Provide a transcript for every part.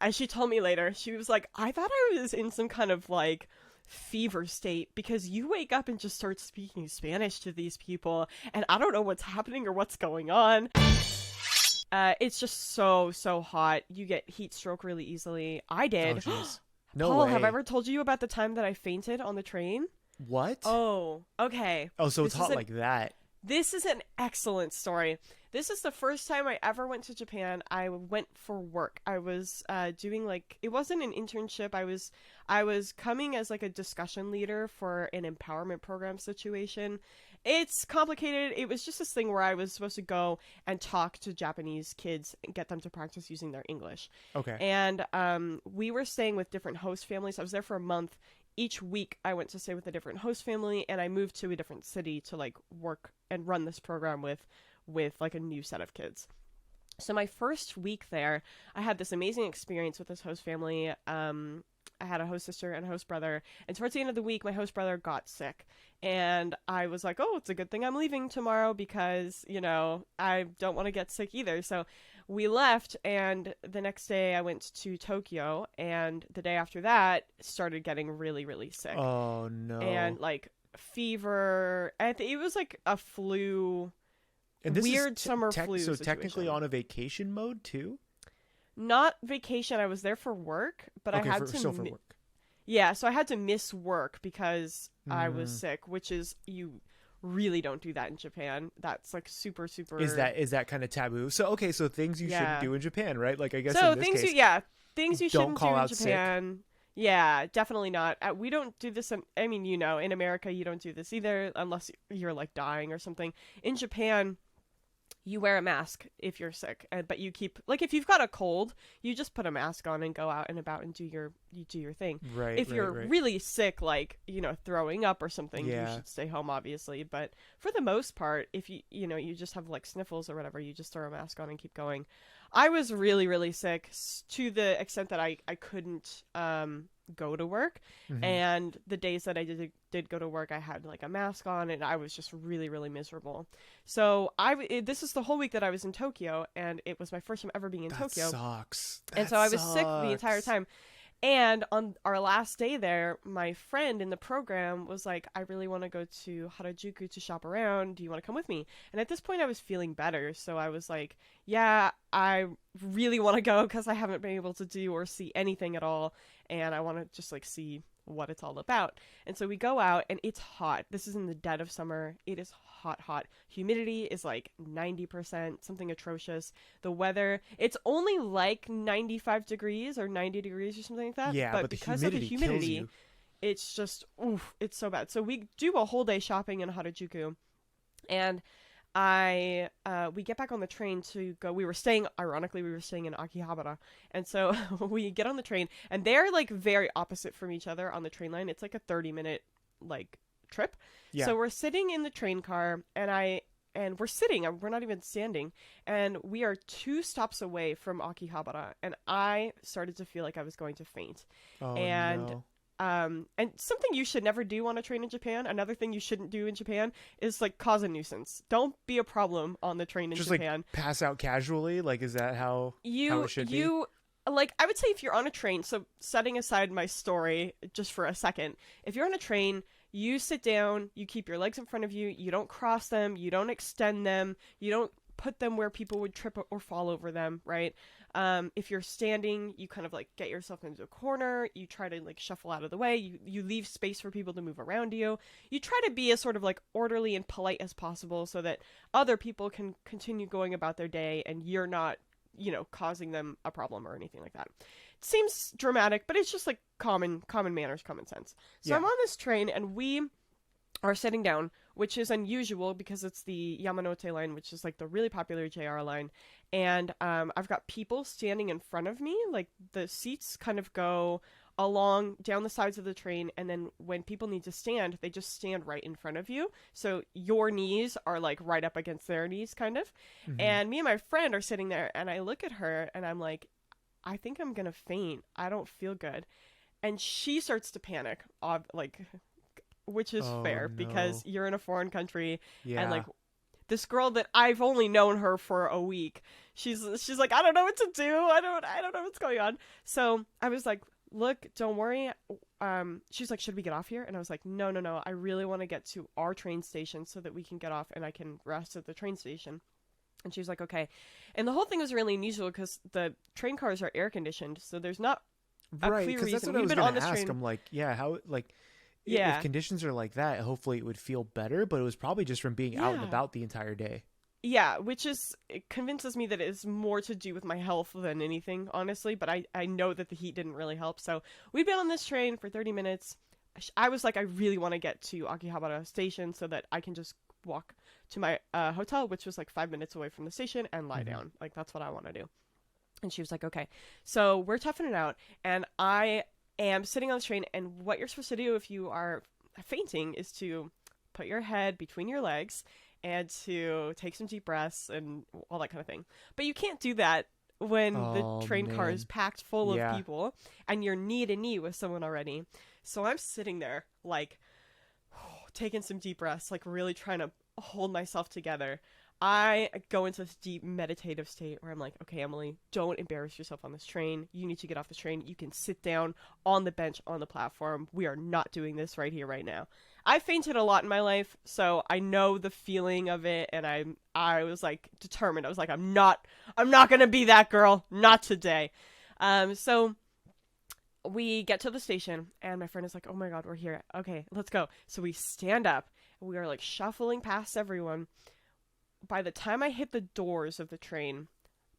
And she told me later, she was like, I thought I was in some kind of like fever state because you wake up and just start speaking Spanish to these people, and I don't know what's happening or what's going on. It's just so hot. You get heat stroke really easily. I Oh, did. jeez. No Paul, have I way. ever told you about the time that I fainted on the train? What? Oh, okay. Oh, so it's This is hot an like that. this is an excellent story. This is the first time I ever went to Japan. I went for work. I was doing like it wasn't an internship. I was coming as like a discussion leader for an empowerment program situation. It's complicated. It was just this thing where I was supposed to go and talk to Japanese kids and get them to practice using their English. Okay. And we were staying with different host families. I was there for a month. Each week I went to stay with a different host family, and I moved to a different city to like work and run this program with like a new set of kids. So my first week there, I had this amazing experience with this host family. I had a host sister and a host brother, and towards the end of the week, my host brother got sick, and I was like, "Oh, it's a good thing I'm leaving tomorrow because I don't want to get sick either." So we left, and the next day I went to Tokyo, and the day after that started getting really really sick, Oh no. and like fever. It was like a flu, And this is weird summer flu so technically situation. on a vacation mode too? Not vacation. I was there for work, but I Okay, had for to still for work. yeah, so I had to miss work because I was Mm. sick, which is you really don't do that in Japan. That's like super Is super that kind of taboo? So okay, so things you shouldn't yeah. do in Japan, right? Like I guess So in this case, things you don't shouldn't call do in out sick. Japan. Yeah, definitely not. We don't do this I mean, in America you don't do this either unless you're like dying or something. In Japan, you wear a mask if you're sick, but you keep like if you've got a cold, you just put a mask on and go out and about and you do your thing. Right, If right, you're right. really sick, like throwing up or something, you Yeah. should stay home, obviously. But for the most part, if you just have like sniffles or whatever, you just throw a mask on and keep going. I was really really sick to the extent that I couldn't go to work, Hmm. and the days that I did go to work, I had like a mask on, and I was just really really miserable. So this is the whole week that I was in Tokyo, and it was my first time ever being in That Tokyo, sucks. and That so I was sick the entire sucks. time. And on our last day there, my friend in the program was like, I really want to go to Harajuku to shop around. Do you want to come with me? And at this point, I was feeling better. So I was like, yeah, I really want to go because I haven't been able to do or see anything at all. And I want to just like see what it's all about. And so we go out, and it's hot. This is in the dead of summer. It is hot, hot. Humidity is like 90%, something atrocious. The weather, it's only like 95 degrees or 90 degrees or something like that, Yeah, but but the because of the humidity kills humidity, you. it's just oof, it's so bad. So we do a whole day shopping in Harajuku, and I we get back on the train to go. We were staying in Akihabara, and so we get on the train, and they're like very opposite from each other on the train line. It's like a 30-minute like trip. Yeah. So we're sitting in the train car, and we're sitting. We're not even standing, and we are 2 stops away from Akihabara, and I started to feel like I was going to faint, Oh and no. and something you should never do on a train in Japan, another thing you shouldn't do in Japan is like cause a nuisance. Don't be a problem on the train in Just like Japan. pass out casually? Like is that how You it should be? you like I would say if you're on a train, so setting aside my story just for a second, if you're on a train, you sit down, you keep your legs in front of you, you don't cross them, you don't extend them, you don't put them where people would trip or fall over them, right? If you're standing, you kind of like get yourself into a corner. You try to like shuffle out of the way. You leave space for people to move around you. You try to be as sort of like orderly and polite as possible so that other people can continue going about their day and you're not, causing them a problem or anything like that. It seems dramatic, but it's just like common manners, common sense. So Yeah. I'm on this train, and we are sitting down, which is unusual because it's the Yamanote line, which is like the really popular JR line. And I've got people standing in front of me. Like the seats kind of go along down the sides of the train. And then when people need to stand, they just stand right in front of you. So your knees are like right up against their knees, kind of. Hmm. And me and my friend are sitting there, and I look at her and I'm like, I think I'm going to faint. I don't feel good. And she starts to panic, like which is Oh fair because no. you're in a foreign country, and like Yeah. this girl that I've only known her for a week. She's like, I don't know what to do. I don't know what's going on. So I was like, look, don't worry. She's like, should we get off here? And I was like, no. I really want to get to our train station so that we can get off and I can rest at the train station. And she was like, okay. And the whole thing was really unusual because the train cars are air conditioned, so there's not a clear reason. That's what I was going to ask. I'm like, yeah, how, like, if conditions are like that, hopefully it would feel better, but it was probably just from being out and about the entire day. Yeah, which it convinces me that it is more to do with my health than anything, honestly, but I know that the heat didn't really help. So we've been on this train for 30 minutes. I was like, I really want to get to Akihabara station so that I can just walk to my hotel, which was like 5 minutes away from the station, and lie down. Like, that's what I want to do. And she was like, okay. So we're toughing it out, and I am sitting on the train, and what you're supposed to do if you are fainting is to put your head between your legs and to take some deep breaths and all that kind of thing. But you can't do that when the train car is packed full of people and you're knee to knee with someone already. So I'm sitting there, like, taking some deep breaths, like really trying to hold myself together. I go into this deep meditative state where I'm like, okay, Emily, don't embarrass yourself on this train. You need to get off the train. You can sit down on the bench on the platform. We are not doing this right here, right now. I fainted a lot in my life, so I know the feeling of it, and I was like determined. I was like, I'm not gonna be that girl, not today. So we get to the station, and my friend is like, oh my god, we're here. Okay, let's go. So we stand up, and we are like shuffling past everyone. By the time I hit the doors of the train,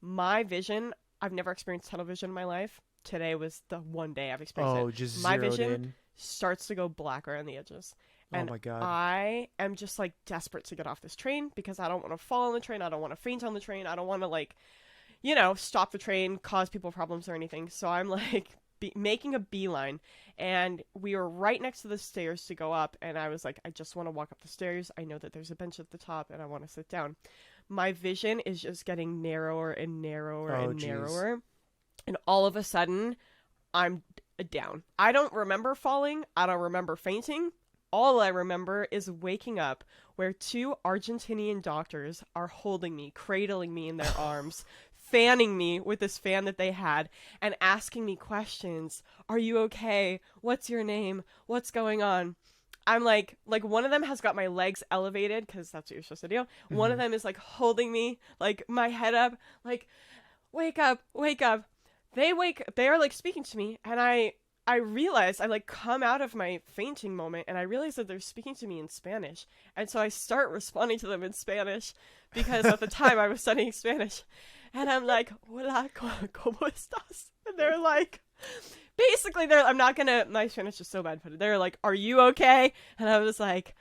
my vision, I've never experienced tunnel vision in my life. Today was the one day I've experienced it. Just my zeroed vision in. Starts to go black around the edges. And oh my god. I am just like desperate to get off this train because I don't want to fall on the train. I don't want to faint on the train. I don't want to, like, stop the train, cause people problems or anything. So I'm like making a beeline, and we were right next to the stairs to go up, and I was like, I just want to walk up the stairs. I know that there's a bench at the top, and I want to sit down. My vision is just getting narrower and narrower narrower, and all of a sudden, I'm down. I don't remember falling. I don't remember fainting. All I remember is waking up where 2 Argentinian doctors are holding me, cradling me in their arms, fanning me with this fan that they had, and asking me questions. Are you okay? What's your name? What's going on? I'm like one of them has got my legs elevated, because that's what you're supposed to do. Mm-hmm. One of them is like holding me, like my head up, like, wake up, wake up. They are like speaking to me, and I realize I like come out of my fainting moment, and I realize that they're speaking to me in Spanish. And so I start responding to them in Spanish, because at the time I was studying Spanish. And I'm like, hola, ¿cómo estás? And they're like, basically, my Spanish is so bad, but they're like, are you okay? And I was like,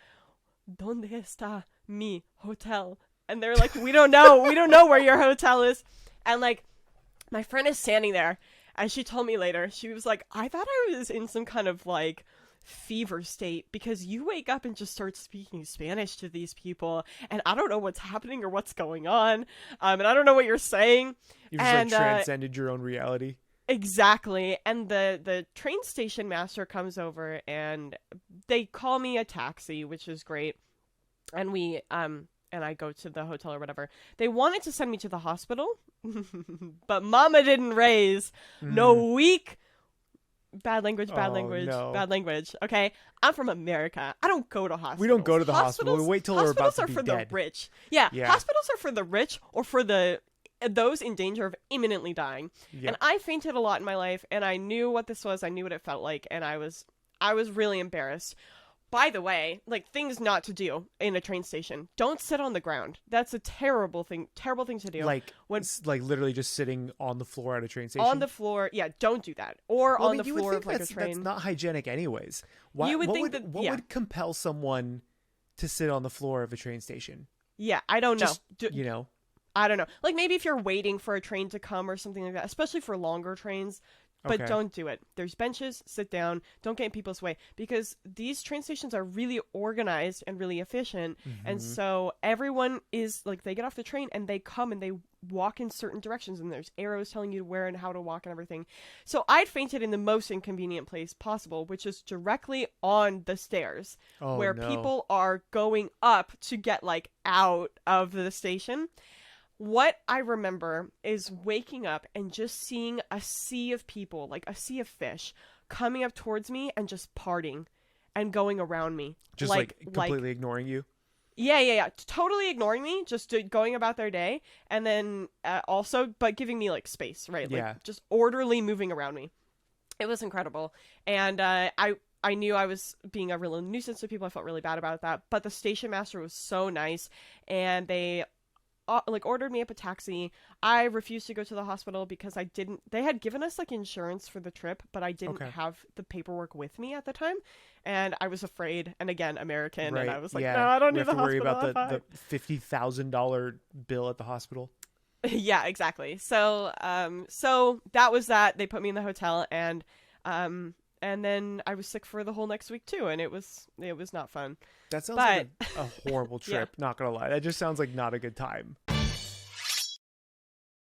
¿Dónde está mi hotel? And they're like, we don't know where your hotel is. And like, my friend is standing there, and she told me later, she was like, I thought I was in some kind of like fever state, because you wake up and just start speaking Spanish to these people, and I don't know what's happening or what's going on, and I don't know what you're saying. You just like transcended your own reality. Exactly. And the train station master comes over, and they call me a taxi, which is great. And we and I go to the hotel or whatever. They wanted to send me to the hospital, but mama didn't raise. No weak. Bad language. Okay, I'm from America. I don't go to hospitals. We don't go to the hospital. We wait till we're about to be dead. Hospitals are for the rich. Yeah, hospitals are for the rich or for those in danger of imminently dying. Yep. And I fainted a lot in my life, and I knew what this was. I knew what it felt like, and I was really embarrassed. By the way, like, things not to do in a train station. Don't sit on the ground. That's a terrible thing to do. Like literally just sitting on the floor at a train station? On the floor. Yeah, don't do that. Or on the floor of like a train. That's not hygienic anyways. What would compel someone to sit on the floor of a train station? Yeah, I don't know. I don't know. Like, maybe if you're waiting for a train to come or something like that, especially for longer trains, but Okay. don't do it. There's benches, sit down, don't get in people's way, because these train stations are really organized and really efficient. And Mm-hmm. so everyone is like, they get off the train and they come and they walk in certain directions, and there's arrows telling you where and how to walk and everything. So I'd fainted in the most inconvenient place possible, which is directly on the stairs Oh where no. people are going up to get like out of the station. What I remember is waking up and just seeing a sea of people, like a sea of fish, coming up towards me and just parting and going around me. Just like completely ignoring you. Yeah. Totally ignoring me, just going about their day. And then also, but giving me like space, right? Yeah. Like just orderly moving around me. It was incredible. And I knew I was being a real nuisance to people. I felt really bad about that. But the station master was so nice. And they like ordered me up a taxi. I refused to go to the hospital because I didn't, they had given us like insurance for the trip, but I didn't Okay. have the paperwork with me at the time, and I was afraid, and again, American, and Right. I was like, Yeah. no, I don't We need have the to worry hospital, about I'm the $50,000 bill at the hospital. yeah, exactly. So so that was that. They put me in the hotel, and then I was sick for the whole next week too, and it was not fun. That sounds But like a horrible yeah. trip, not gonna lie. That just sounds like not a good time.